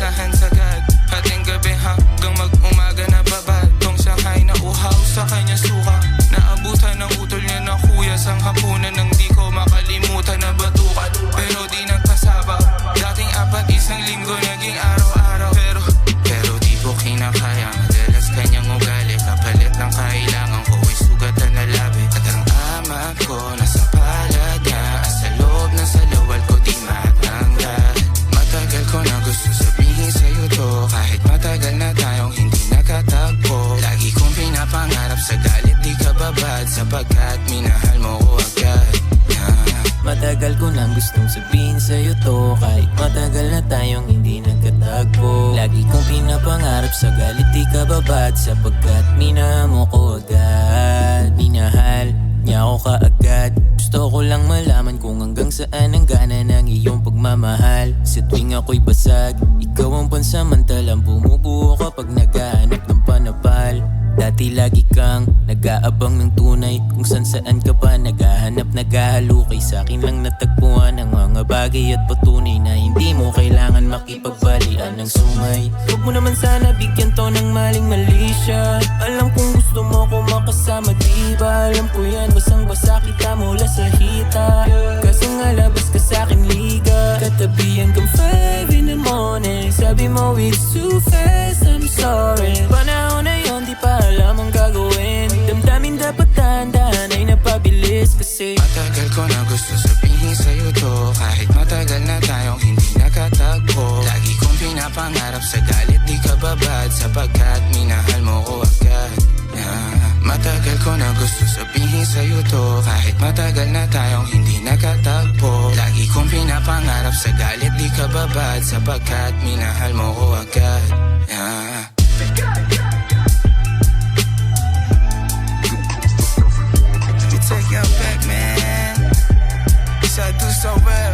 Inasahan sagad, hating gabi hanggang mag-umaga na babad. Kung Shanghai na uhaw sa kanya suka, naabutan ng utol niya na kuya sang hapunan nang di ko makalimutan na batukan. Pero di nagkasaba, dating 4 isang linggo naging araw-araw. Pero di ko kinakaya, madalas kanyang ugali. Kapalit ng kailangan ko ay sugatan na labi. At ang amat ko nasa palad niya, sa loob na sa lawal ko di matanggal. Matagal ko na gusto sabihin sa'yo to, kahit matagal na tayong hindi nakatagpo. Lagi kong pinapangarap sa galit di ka babad, sapagkat minahal mo ko agad. Matagal ko nang gustong sabihin sa'yo to, kahit matagal na tayong hindi nagkatagpo. Lagi kong pinapangarap sa galit di ka babad, sapagkat minahal mo ko agad. Minahal niya ako kaagad. Gusto ko lang malaman kung hanggang saan ang gana ng iyong pagmamahal. Sa tuwing ako'y basag, ikaw ang pansamantalang bumubuo kapag naghahanap ng panapal. Dati lagi kang nag-aabang ng tunay, kung saan ka pa naghahanap, naghahalukay. Sa'kin lang natagpuan ang mga bagay at patunay na hindi mo kailangan makipagbalian ng sungay. Huwag mo naman sana bigyan to ng maling-mali siya. Alam kong gusto mo ko makasama, diba? Alam ko yan, basang-basa kita mula sa hita. Kaso nga labas ka sa'kin liga, katabi hanggang 5 in the morning. Sabi mo it's too fast, I'm sorry. Panahon na yun, di pa alam ang gagawin. Damdamin dapat dahan-dahan ay napabilis kasi matagal ko na gusto sabihin sa'yo to, kahit matagal na tayong hindi nakatagpo. Lagi kong pinapangarap sa galit di ka babad, sapagkat minahal mo ko agad. Matagal ko na gusto sabihin sa'yo to, kahit matagal na tayong hindi nakatagpo. Lagi kong pinapangarap sa galit di ka babad, sapagkat minahal mo ko agad. Take your back, man. Yes, I do so well.